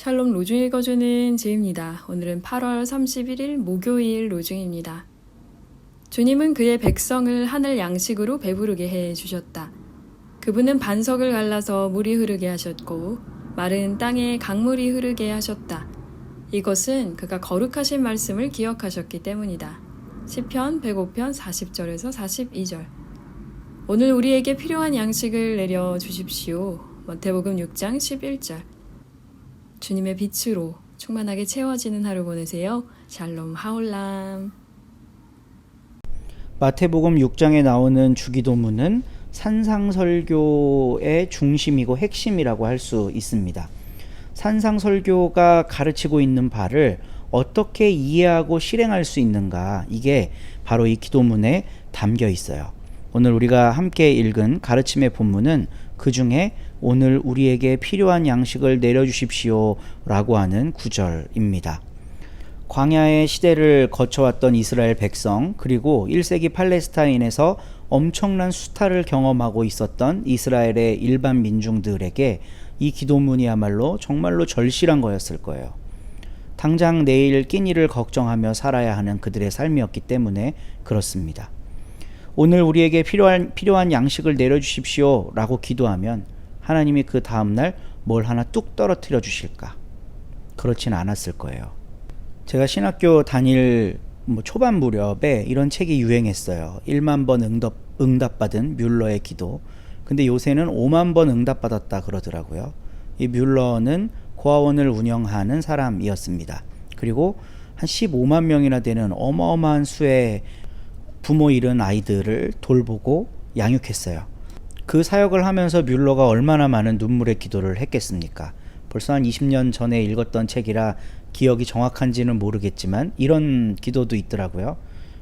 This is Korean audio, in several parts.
샬롬 로중 읽어주는 지입니다. 오늘은 8월 31일 목요일 로중입니다. 주님은 그의 백성을 하늘 양식으로 배부르게 해 주셨다. 그분은 반석을 갈라서 물이 흐르게 하셨고 마른 땅에 강물이 흐르게 하셨다. 이것은 그가 거룩하신 말씀을 기억하셨기 때문이다. 시편 105편 40절에서 42절. 오늘 우리에게 필요한 양식을 내려 주십시오. 마태복음 6장 11절. 주님의 빛으로 충만하게 채워지는 하루 보내세요. 샬롬 하올람. 마태복음 6장에 나오는 주기도문은 산상설교의 중심이고 핵심이라고 할 수 있습니다. 산상설교가 가르치고 있는 바를 어떻게 이해하고 실행할 수 있는가, 이게 바로 이 기도문에 담겨 있어요. 오늘 우리가 함께 읽은 가르침의 본문은 그 중에 오늘 우리에게 필요한 양식을 내려주십시오 라고 하는 구절입니다. 광야의 시대를 거쳐왔던 이스라엘 백성, 그리고 1세기 팔레스타인에서 엄청난 수탈을 경험하고 있었던 이스라엘의 일반 민중들에게 이 기도문이야말로 정말로 절실한 거였을 거예요. 당장 내일 끼니를 걱정하며 살아야 하는 그들의 삶이었기 때문에 그렇습니다. 오늘 우리에게 필요한 양식을 내려주십시오 라고 기도하면 하나님이 그 다음날 뭘 하나 뚝 떨어뜨려 주실까? 그렇진 않았을 거예요. 제가 신학교 다닐 초반 무렵에 이런 책이 유행했어요. 1만 번 응답받은 뮬러의 기도. 근데 요새는 5만 번 응답받았다 그러더라고요. 이 뮬러는 고아원을 운영하는 사람이었습니다. 그리고 한 15만 명이나 되는 어마어마한 수의 부모 잃은 아이들을 돌보고 양육했어요. 그 사역을 하면서 뮬러가 얼마나 많은 눈물의 기도를 했겠습니까? 벌써 한 20년 전에 읽었던 책이라 기억이 정확한지는 모르겠지만 이런 기도도 있더라고요.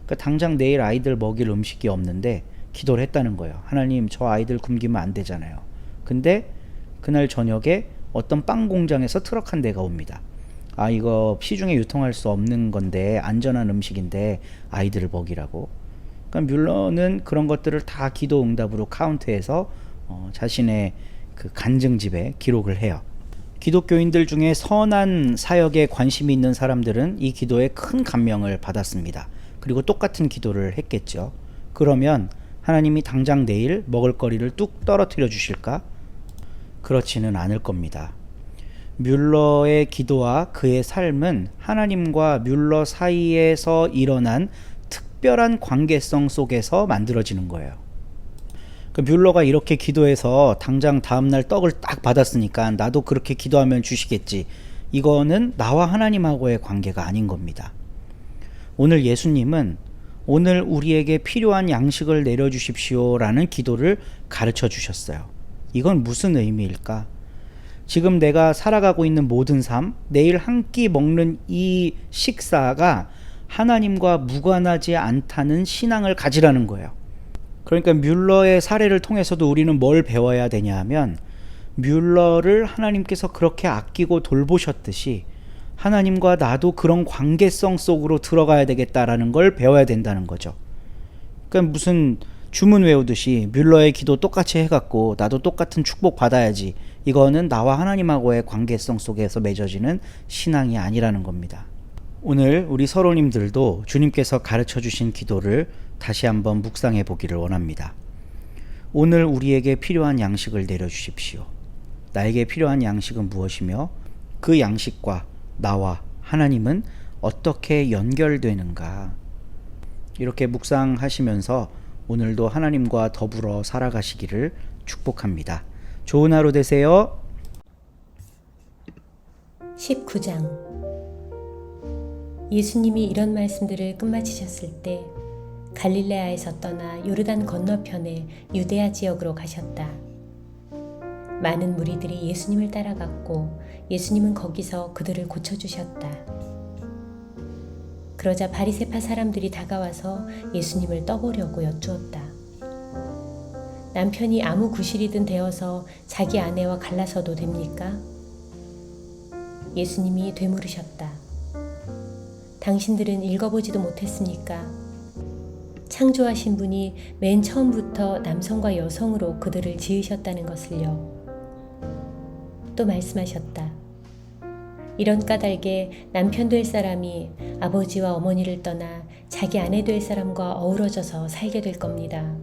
그러니까 당장 내일 아이들 먹일 음식이 없는데 기도를 했다는 거예요. 하나님, 저 아이들 굶기면 안 되잖아요. 근데 그날 저녁에 어떤 빵 공장에서 트럭 한 대가 옵니다. 아, 이거 시중에 유통할 수 없는 건데 안전한 음식인데 아이들을 먹이라고. 그러니까 뮬러는 그런 것들을 다 기도 응답으로 카운트해서 자신의 그 간증집에 기록을 해요. 기독교인들 중에 선한 사역에 관심이 있는 사람들은 이 기도에 큰 감명을 받았습니다. 그리고 똑같은 기도를 했겠죠. 그러면 하나님이 당장 내일 먹을거리를 뚝 떨어뜨려 주실까? 그렇지는 않을 겁니다. 뮬러의 기도와 그의 삶은 하나님과 뮬러 사이에서 일어난 특별한 관계성 속에서 만들어지는 거예요. 그 뮬러가 이렇게 기도해서 당장 다음날 떡을 딱 받았으니까 나도 그렇게 기도하면 주시겠지. 이거는 나와 하나님하고의 관계가 아닌 겁니다. 오늘 예수님은 오늘 우리에게 필요한 양식을 내려주십시오 라는 기도를 가르쳐 주셨어요. 이건 무슨 의미일까? 지금 내가 살아가고 있는 모든 삶, 내일 한 끼 먹는 이 식사가 하나님과 무관하지 않다는 신앙을 가지라는 거예요. 그러니까 뮬러의 사례를 통해서도 우리는 뭘 배워야 되냐 하면, 뮬러를 하나님께서 그렇게 아끼고 돌보셨듯이 하나님과 나도 그런 관계성 속으로 들어가야 되겠다라는 걸 배워야 된다는 거죠. 그러니까 무슨 주문 외우듯이 뮬러의 기도 똑같이 해갖고 나도 똑같은 축복 받아야지, 이거는 나와 하나님하고의 관계성 속에서 맺어지는 신앙이 아니라는 겁니다. 오늘 우리 서로님들도 주님께서 가르쳐 주신 기도를 다시 한번 묵상해 보기를 원합니다. 오늘 우리에게 필요한 양식을 내려주십시오. 나에게 필요한 양식은 무엇이며 그 양식과 나와 하나님은 어떻게 연결되는가? 이렇게 묵상하시면서 오늘도 하나님과 더불어 살아가시기를 축복합니다. 좋은 하루 되세요. 19장. 예수님이 이런 말씀들을 끝마치셨을 때 갈릴레아에서 떠나 요르단 건너편의 유데아 지역으로 가셨다. 많은 무리들이 예수님을 따라갔고 예수님은 거기서 그들을 고쳐주셨다. 그러자 바리새파 사람들이 다가와서 예수님을 떠보려고 여쭈었다. 남편이 아무 구실이든 되어서 자기 아내와 갈라서도 됩니까? 예수님이 되물으셨다. 당신들은 읽어보지도 못했습니까? 창조하신 분이 맨 처음부터 남성과 여성으로 그들을 지으셨다는 것을요. 또 말씀하셨다. 이런 까닭에 남편 될 사람이 아버지와 어머니를 떠나 자기 아내 될 사람과 어우러져서 살게 될 겁니다.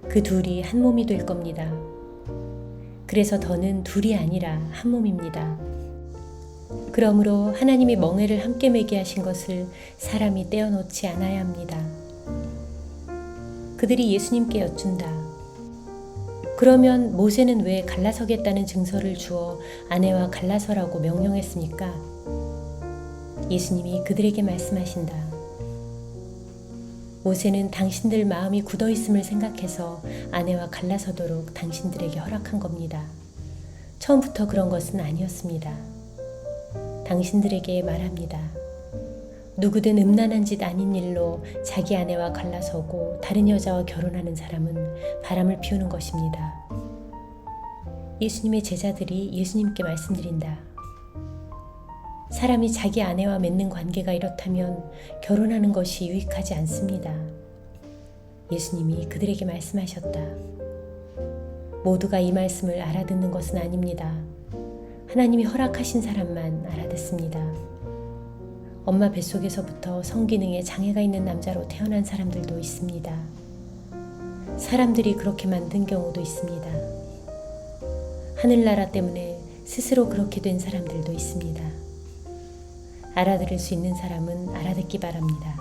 그 둘이 한 몸이 될 겁니다. 그래서 더는 둘이 아니라 한 몸입니다. 그러므로 하나님이 멍에를 함께 매게 하신 것을 사람이 떼어놓지 않아야 합니다. 그들이 예수님께 여쭌다. 그러면 모세는 왜 갈라서겠다는 증서를 주어 아내와 갈라서라고 명령했습니까? 예수님이 그들에게 말씀하신다. 모세는 당신들 마음이 굳어 있음을 생각해서 아내와 갈라서도록 당신들에게 허락한 겁니다. 처음부터 그런 것은 아니었습니다. 당신들에게 말합니다. 누구든 음란한 짓 아닌 일로 자기 아내와 갈라서고 다른 여자와 결혼하는 사람은 바람을 피우는 것입니다. 예수님의 제자들이 예수님께 말씀드린다. 사람이 자기 아내와 맺는 관계가 이렇다면 결혼하는 것이 유익하지 않습니다. 예수님이 그들에게 말씀하셨다. 모두가 이 말씀을 알아듣는 것은 아닙니다. 하나님이 허락하신 사람만 알아듣습니다. 엄마 뱃속에서부터 성기능에 장애가 있는 남자로 태어난 사람들도 있습니다. 사람들이 그렇게 만든 경우도 있습니다. 하늘나라 때문에 스스로 그렇게 된 사람들도 있습니다. 알아들을 수 있는 사람은 알아듣기 바랍니다.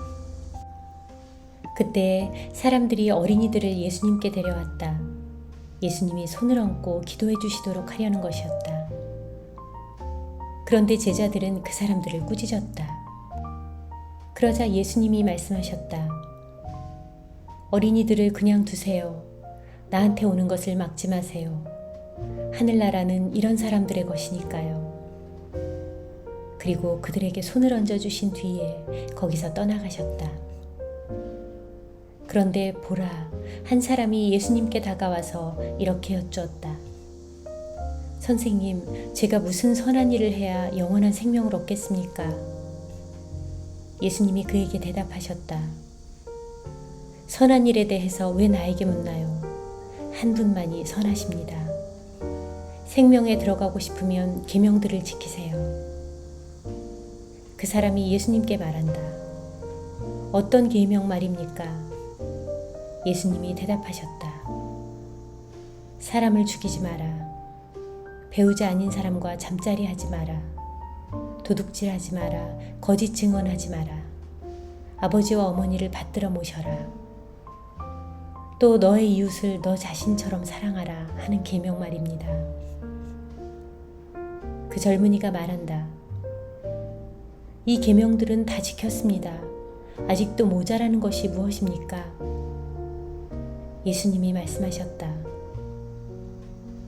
그때 사람들이 어린이들을 예수님께 데려왔다. 예수님이 손을 얹고 기도해 주시도록 하려는 것이었다. 그런데 제자들은 그 사람들을 꾸짖었다. 그러자 예수님이 말씀하셨다. 어린이들을 그냥 두세요. 나한테 오는 것을 막지 마세요. 하늘나라는 이런 사람들의 것이니까요. 그리고 그들에게 손을 얹어주신 뒤에 거기서 떠나가셨다. 그런데 보라, 한 사람이 예수님께 다가와서 이렇게 여쭈었다. 선생님, 제가 무슨 선한 일을 해야 영원한 생명을 얻겠습니까? 예수님이 그에게 대답하셨다. 선한 일에 대해서 왜 나에게 묻나요? 한 분만이 선하십니다. 생명에 들어가고 싶으면 계명들을 지키세요. 그 사람이 예수님께 말한다. 어떤 계명 말입니까? 예수님이 대답하셨다. 사람을 죽이지 마라. 배우자 아닌 사람과 잠자리 하지 마라. 도둑질하지 마라. 거짓 증언하지 마라. 아버지와 어머니를 받들어 모셔라. 또 너의 이웃을 너 자신처럼 사랑하라 하는 계명 말입니다. 그 젊은이가 말한다. 이 계명들은 다 지켰습니다. 아직도 모자라는 것이 무엇입니까? 예수님이 말씀하셨다.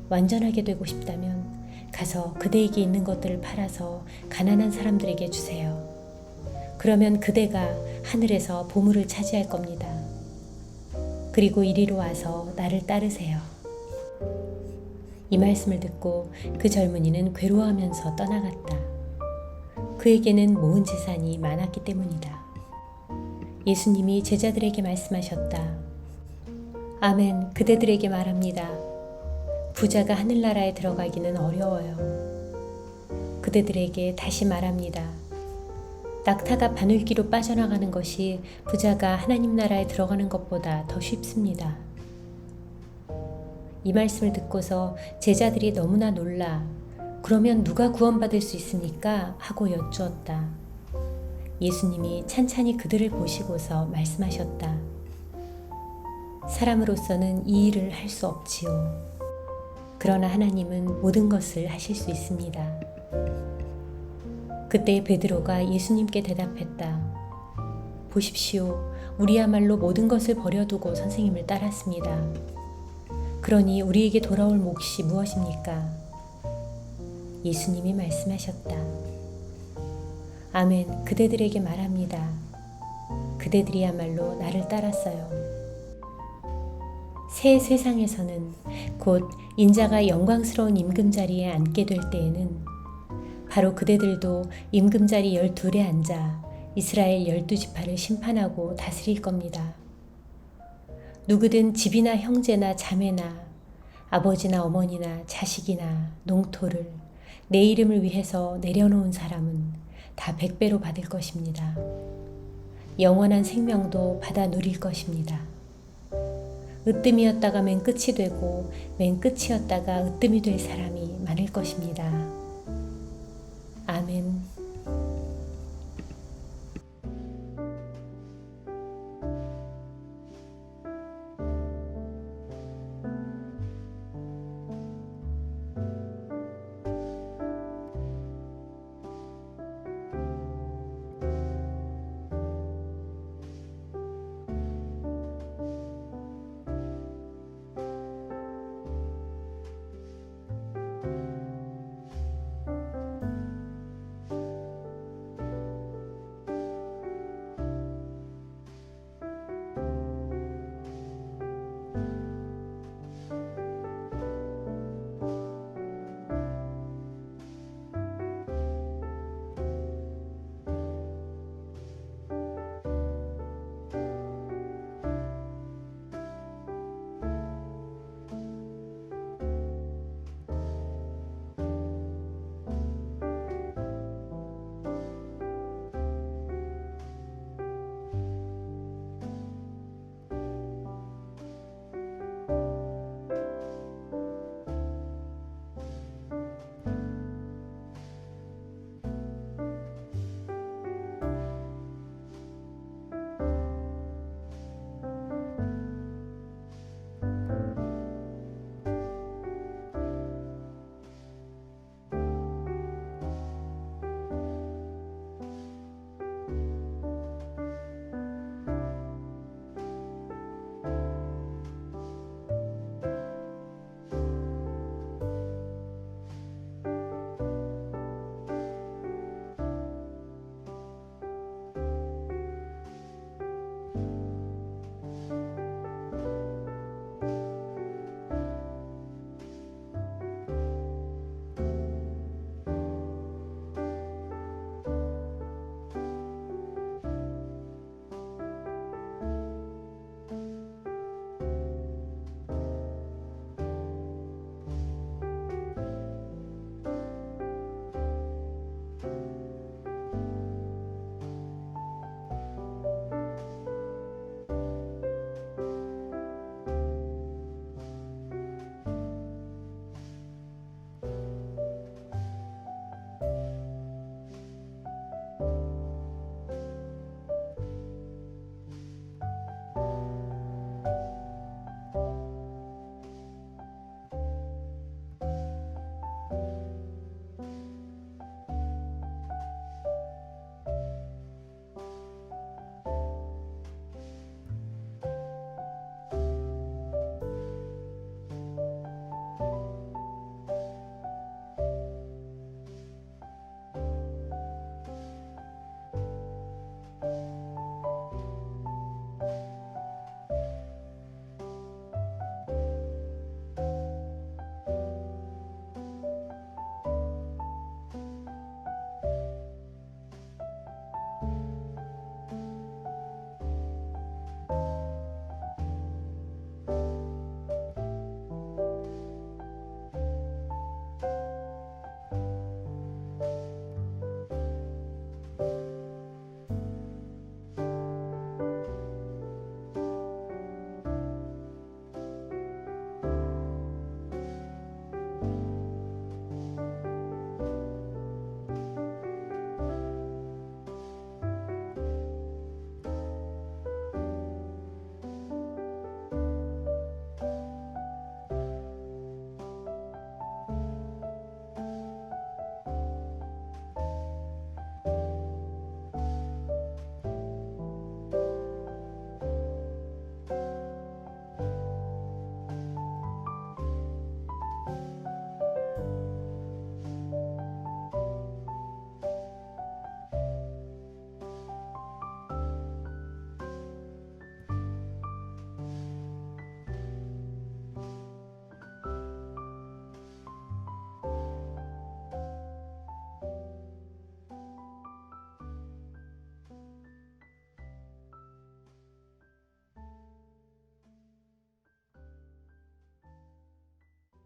완전하게 되고 싶다면 가서 그대에게 있는 것들을 팔아서 가난한 사람들에게 주세요. 그러면 그대가 하늘에서 보물을 차지할 겁니다. 그리고 이리로 와서 나를 따르세요. 이 말씀을 듣고 그 젊은이는 괴로워하면서 떠나갔다. 그에게는 모은 재산이 많았기 때문이다. 예수님이 제자들에게 말씀하셨다. 아멘, 그대들에게 말합니다. 부자가 하늘나라에 들어가기는 어려워요. 그대들에게 다시 말합니다. 낙타가 바늘기로 빠져나가는 것이 부자가 하나님 나라에 들어가는 것보다 더 쉽습니다. 이 말씀을 듣고서 제자들이 너무나 놀라 그러면 누가 구원받을 수 있습니까? 하고 여쭈었다. 예수님이 찬찬히 그들을 보시고서 말씀하셨다. 사람으로서는 이 일을 할 수 없지요. 그러나 하나님은 모든 것을 하실 수 있습니다. 그때 베드로가 예수님께 대답했다. 보십시오. 우리야말로 모든 것을 버려두고 선생님을 따랐습니다. 그러니 우리에게 돌아올 몫이 무엇입니까? 예수님이 말씀하셨다. 아멘, 그대들에게 말합니다. 그대들이야말로 나를 따랐어요. 새 세상에서는 곧 인자가 영광스러운 임금자리에 앉게 될 때에는 바로 그대들도 임금자리 12에 앉아 이스라엘 12지파를 심판하고 다스릴 겁니다. 누구든 집이나 형제나 자매나 아버지나 어머니나 자식이나 농토를 내 이름을 위해서 내려놓은 사람은 다 100배로 받을 것입니다. 영원한 생명도 받아 누릴 것입니다. 으뜸이었다가 맨 끝이 되고 맨 끝이었다가 으뜸이 될 사람이 많을 것입니다. 아멘.